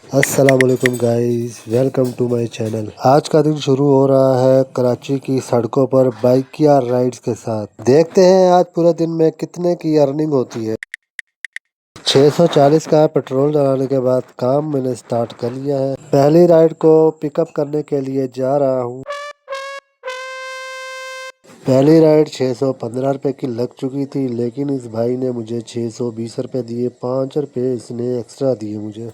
अस्सलाम वालेकुम guys, welcome to my channel. आज का दिन शुरू हो रहा है कराची की सड़कों पर बाइक या राइड्स के साथ। देखते हैं आज पूरे दिन में कितने की अर्निंग होती है। 640 का पेट्रोल डलाने के बाद काम मैंने स्टार्ट कर लिया है। पहली राइड को पिकअप करने के लिए जा रहा हूँ। पहली राइड 615 रुपये की लग चुकी थी, लेकिन इस भाई ने मुझे 620 रुपये दिए। 5 रुपये इसने एक्स्ट्रा दिए मुझे।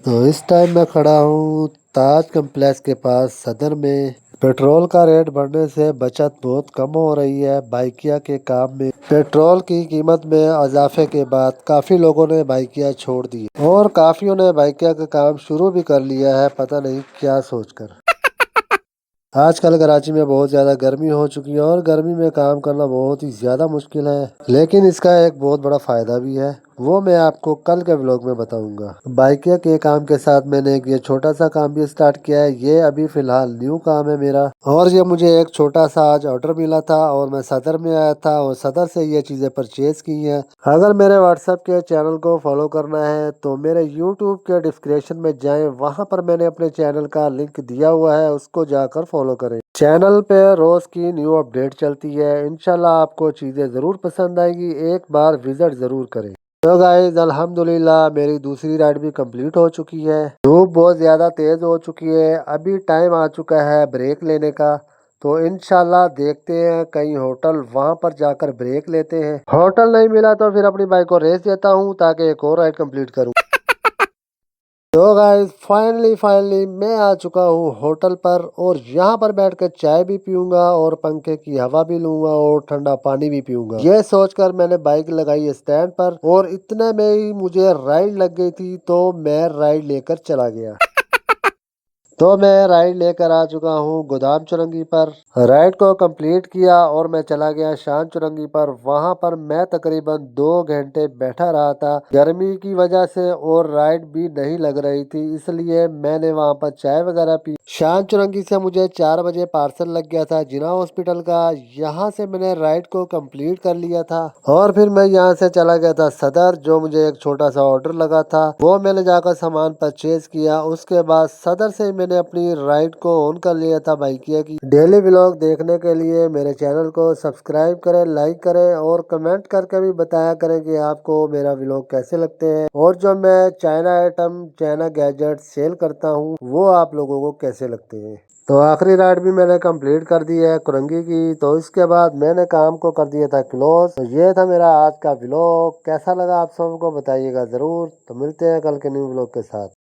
तो इस टाइम मैं खड़ा हूँ ताज कम्प्लेक्स के पास सदर में। पेट्रोल का रेट बढ़ने से बचत बहुत कम हो रही है। बाइकिया के काम में पेट्रोल की कीमत में इजाफे के बाद काफ़ी लोगों ने बाइकिया छोड़ दी और काफ़ियों ने बाइकिया का काम शुरू भी कर लिया है, पता नहीं क्या सोचकर। आजकल कराची में बहुत ज़्यादा गर्मी हो चुकी है और गर्मी में काम करना बहुत ही ज़्यादा मुश्किल है, लेकिन इसका एक बहुत बड़ा फ़ायदा भी है, वो मैं आपको कल के व्लॉग में बताऊंगा। बाइकिया के काम के साथ मैंने एक ये छोटा सा काम भी स्टार्ट किया है। ये अभी फ़िलहाल न्यू काम है मेरा, और ये मुझे एक छोटा सा आज ऑर्डर मिला था और मैं सदर में आया था और सदर से ये चीज़ें परचेज़ की हैं। अगर मेरे व्हाट्सएप के चैनल को फॉलो करना है तो मेरे यूट्यूब के डिस्क्रिप्शन में जाएँ, वहाँ पर मैंने अपने चैनल का लिंक दिया हुआ है, उसको जाकर फॉलो करें। चैनल पे रोज की न्यू अपडेट चलती है। इंशाल्लाह आपको चीज़ें ज़रूर पसंद आएगी, एक बार विजिट ज़रूर करें। तो गाइस अल्हम्दुलिल्लाह मेरी दूसरी राइड भी कंप्लीट हो चुकी है। धूप बहुत ज़्यादा तेज़ हो चुकी है, अभी टाइम आ चुका है ब्रेक लेने का। तो इंशाल्लाह देखते हैं कहीं होटल, वहाँ पर जाकर ब्रेक लेते हैं। होटल नहीं मिला तो फिर अपनी बाइक को रेस देता हूँ ताकि एक और राइड कंप्लीट करूँ। तो गाइस फाइनली मैं आ चुका हूँ होटल पर और यहाँ पर बैठकर चाय भी पीऊंगा और पंखे की हवा भी लूंगा और ठंडा पानी भी पीऊंगा। ये सोचकर मैंने बाइक लगाई स्टैंड पर और इतने में ही मुझे राइड लग गई थी, तो मैं राइड लेकर चला गया। तो मैं राइड लेकर आ चुका हूँ गोदाम चुरंगी पर। राइड को कंप्लीट किया और मैं चला गया शान चुरंगी पर। वहाँ पर मैं तकरीबन 2 घंटे बैठा रहा था गर्मी की वजह से, और राइड भी नहीं लग रही थी, इसलिए मैंने वहाँ पर चाय वगैरह पी। शान चुरंगी से मुझे 4 बजे पार्सल लग गया था जिना हॉस्पिटल का। यहाँ से मैंने राइड को कंप्लीट कर लिया था और फिर मैं यहाँ से चला गया था सदर। जो मुझे एक छोटा सा ऑर्डर लगा था वो मैंने जाकर सामान परचेज किया। उसके बाद सदर से मैंने अपनी राइड को ऑन कर लिया था बाइकिया की। डेली व्लॉग देखने के लिए मेरे चैनल को सब्सक्राइब करें, लाइक करें और कमेंट करके भी बताया करें कि आपको मेरा व्लॉग कैसे लगते हैं, और जो मैं China item, China gadget sale करता हूँ वो आप लोगों को कैसे लगते हैं। तो आखिरी राइड भी मैंने कंप्लीट कर दी है कुरंगी की। तो इसके बाद मैंने काम को कर दिया था क्लोज। तो ये था मेरा आज का व्लॉग, कैसा लगा आप सबको बताइएगा ज़रूर। तो मिलते हैं कल के न्यू व्लॉग के साथ।